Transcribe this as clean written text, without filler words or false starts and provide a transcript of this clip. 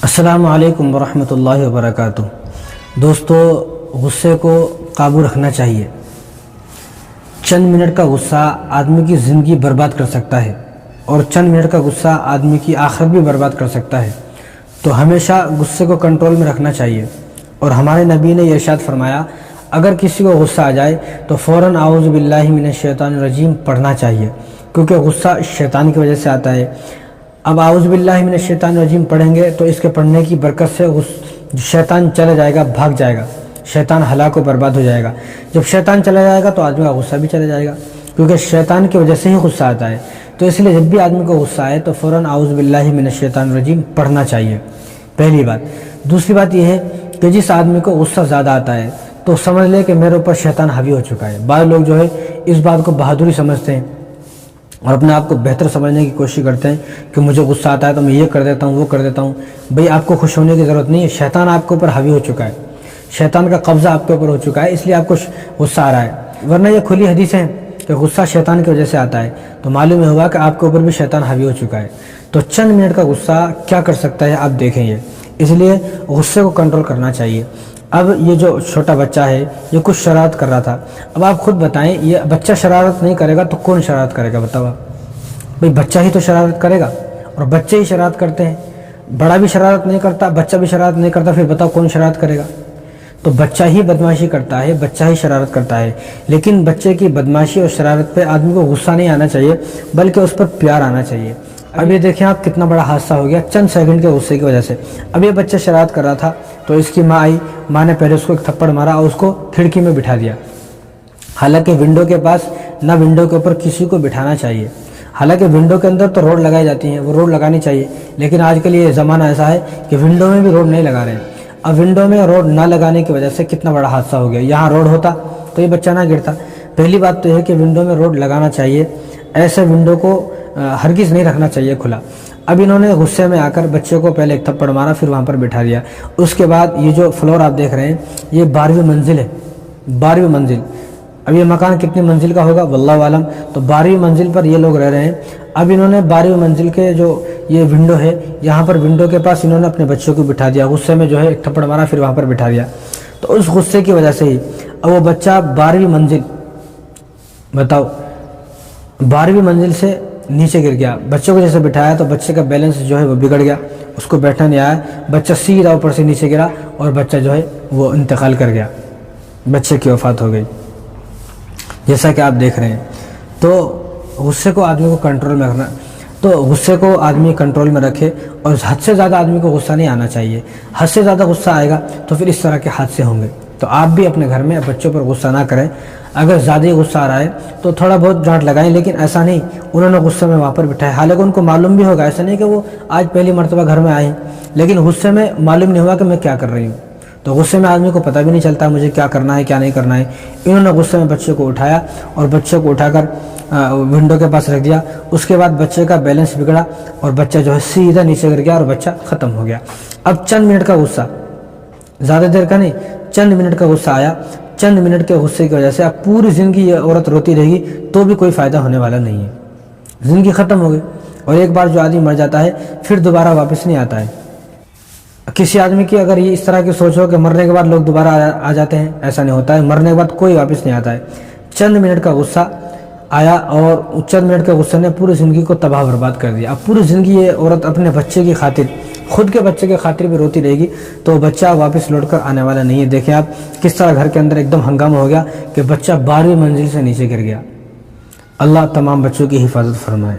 السلام علیکم ورحمۃ اللہ وبرکاتہ۔ دوستو، غصے کو قابو رکھنا چاہیے۔ چند منٹ کا غصہ آدمی کی زندگی برباد کر سکتا ہے اور چند منٹ کا غصہ آدمی کی آخرت بھی برباد کر سکتا ہے۔ تو ہمیشہ غصے کو کنٹرول میں رکھنا چاہیے، اور ہمارے نبی نے یہ ارشاد فرمایا، اگر کسی کو غصہ آ جائے تو فوراً اعوذ باللہ من الشیطان الرجیم پڑھنا چاہیے، کیونکہ غصہ شیطان کی وجہ سے آتا ہے۔ اب اعوذ باللہ من الشیطان الرجیم پڑھیں گے تو اس کے پڑھنے کی برکت سے شیطان چلا جائے گا، بھاگ جائے گا، شیطان ہلاک و برباد ہو جائے گا۔ جب شیطان چلا جائے گا تو آدمی کا غصہ بھی چلا جائے گا، کیونکہ شیطان کی وجہ سے ہی غصہ آتا ہے۔ تو اس لیے جب بھی آدمی کو غصہ آئے تو فوراً اعوذ باللہ من الشیطان الرجیم پڑھنا چاہیے، پہلی بات۔ دوسری بات یہ ہے کہ جس آدمی کو غصہ زیادہ آتا ہے تو سمجھ لے کہ میرے اوپر شیطان حاوی ہو چکا ہے۔ بعض لوگ جو ہے اس بات کو بہادری سمجھتے ہیں اور اپنے آپ کو بہتر سمجھنے کی کوشش کرتے ہیں کہ مجھے غصہ آتا ہے تو میں یہ کر دیتا ہوں، وہ کر دیتا ہوں۔ بھئی آپ کو خوش ہونے کی ضرورت نہیں ہے، شیطان آپ کے اوپر حاوی ہو چکا ہے، شیطان کا قبضہ آپ کے اوپر ہو چکا ہے، اس لیے آپ کو غصہ آ رہا ہے، ورنہ یہ کھلی حدیث ہے کہ غصہ شیطان کی وجہ سے آتا ہے۔ تو معلوم ہوا کہ آپ کے اوپر بھی شیطان حاوی ہو چکا ہے۔ تو چند منٹ کا غصہ کیا کر سکتا ہے آپ دیکھیں گے، اس لیے غصے کو کنٹرول کرنا چاہیے۔ اب یہ جو چھوٹا بچہ ہے یہ کچھ شرارت کر رہا تھا، اب آپ خود بتائیں یہ بچہ شرارت نہیں کرے گا تو کون شرارت کرے گا؟ بتاؤ آپ۔ بھئی بچہ ہی تو شرارت کرے گا، اور بچے ہی شرارت کرتے ہیں، بڑا بھی شرارت نہیں کرتا، بچہ بھی شرارت نہیں کرتا، پھر بتاؤ کون شرارت کرے گا؟ تو بچہ ہی بدمعاشی کرتا ہے، بچہ ہی شرارت کرتا ہے، لیکن بچے کی بدمعاشی اور شرارت پہ آدمی کو غصہ نہیں آنا چاہیے بلکہ اس پر پیار آنا چاہیے۔ اب یہ دیکھیں آپ کتنا بڑا حادثہ ہو گیا چند سیکنڈ کے غصے کی وجہ سے۔ اب یہ بچہ شرارت کر رہا تھا تو اس کی ماں آئی، ماں نے پہلے اس کو ایک تھپڑ مارا اور اس کو کھڑکی میں بٹھا دیا، حالانکہ ونڈو کے پاس نہ ونڈو کے اوپر کسی کو بٹھانا چاہیے۔ حالانکہ ونڈو کے اندر تو روڈ لگائی جاتی ہیں، وہ روڈ لگانی چاہیے، لیکن آج کل یہ زمانہ ایسا ہے کہ ونڈو میں بھی روڈ نہیں لگا رہے ہیں۔ اب ونڈو میں روڈ نہ لگانے کی وجہ سے کتنا بڑا حادثہ ہو گیا۔ یہاں روڈ ہوتا تو یہ بچہ نہ گرتا۔ پہلی بات تو یہ ہے کہ ونڈو میں روڈ لگانا چاہیے، ایسے ونڈو کو ہرگز نہیں رکھنا چاہیے کھلا۔ اب انہوں نے غصے میں آ کر بچے کو پہلے ایک تھپڑ مارا، پھر وہاں پر بٹھا دیا۔ اس کے بعد یہ جو فلور آپ دیکھ رہے ہیں یہ 12ویں منزل ہے، 12ویں منزل۔ اب یہ مکان کتنی منزل کا ہوگا واللہ عالم، تو 12ویں منزل پر یہ لوگ رہ رہے ہیں۔ اب انہوں نے 12ویں منزل کے جو یہ ونڈو ہے یہاں پر ونڈو کے پاس انہوں نے اپنے بچوں کو بٹھا دیا، غصے میں جو ہے ایک تھپڑ مارا، پھر وہاں پر بٹھا دیا۔ تو اس غصے کی وجہ سے ہی اب وہ بچہ 12ویں منزل، بتاؤ 12ویں منزل سے نیچے گر گیا۔ بچوں کو جیسے بٹھایا تو بچے کا بیلنس جو ہے وہ بگڑ گیا، اس کو بیٹھنا نہیں آیا، بچہ سیدھا اوپر سے نیچے گرا اور بچہ جو ہے وہ انتقال کر گیا، بچے کی وفات ہو گئی، جیسا کہ آپ دیکھ رہے ہیں۔ تو غصے کو آدمی کو کنٹرول میں رکھنا، تو غصے کو آدمی کنٹرول میں رکھے، اور حد سے زیادہ آدمی کو غصہ نہیں آنا چاہیے۔ حد سے زیادہ غصہ آئے گا تو پھر اس طرح کے حادثے ہوں گے۔ تو آپ بھی اپنے گھر میں بچوں پر غصہ نہ کریں، اگر زیادہ ہی غصہ آ رہا ہے تو تھوڑا بہت ڈانٹ لگائیں، لیکن ایسا نہیں انہوں نے غصے میں وہاں پر بٹھایا، حالانکہ ان کو معلوم بھی ہوگا، ایسا نہیں کہ وہ آج پہلی مرتبہ گھر میں آئے ہیں، لیکن غصے میں معلوم نہیں ہوا کہ میں کیا کر رہی ہوں۔ تو غصے میں آدمی کو پتہ بھی نہیں چلتا مجھے کیا کرنا ہے کیا نہیں کرنا ہے۔ انہوں نے غصے میں بچے کو اٹھایا اور بچے کو اٹھا کر ونڈو کے پاس رکھ دیا، اس کے بعد بچے کا بیلنس بگڑا اور بچہ جو ہے سیدھا نیچے گر گیا اور بچہ ختم ہو گیا۔ اب چند منٹ کا غصہ، زیادہ دیر کا نہیں، چند منٹ کا غصہ آیا، چند منٹ کے غصے کی وجہ سے اب پوری زندگی یہ عورت روتی رہے گی تو بھی کوئی فائدہ ہونے والا نہیں ہے، زندگی ختم ہو گئی۔ اور ایک بار جو آدمی مر جاتا ہے پھر دوبارہ واپس نہیں آتا ہے۔ کسی آدمی کی اگر یہ اس طرح کی سوچ ہو کہ مرنے کے بعد لوگ دوبارہ آ جاتے ہیں، ایسا نہیں ہوتا ہے، مرنے کے بعد کوئی واپس نہیں آتا ہے۔ چند منٹ کا غصہ آیا اور چند منٹ کے غصے نے پوری زندگی کو تباہ برباد کر دیا۔ اب پوری زندگی یہ عورت اپنے بچے کی خاطر، خود کے بچے کی خاطر بھی روتی رہے گی تو بچہ واپس لوٹ کر آنے والا نہیں ہے۔ دیکھیں آپ کس طرح گھر کے اندر ایک دم ہنگامہ ہو گیا کہ بچہ 12ویں منزل سے نیچے گر گیا۔ اللہ تمام بچوں کی حفاظت فرمائے۔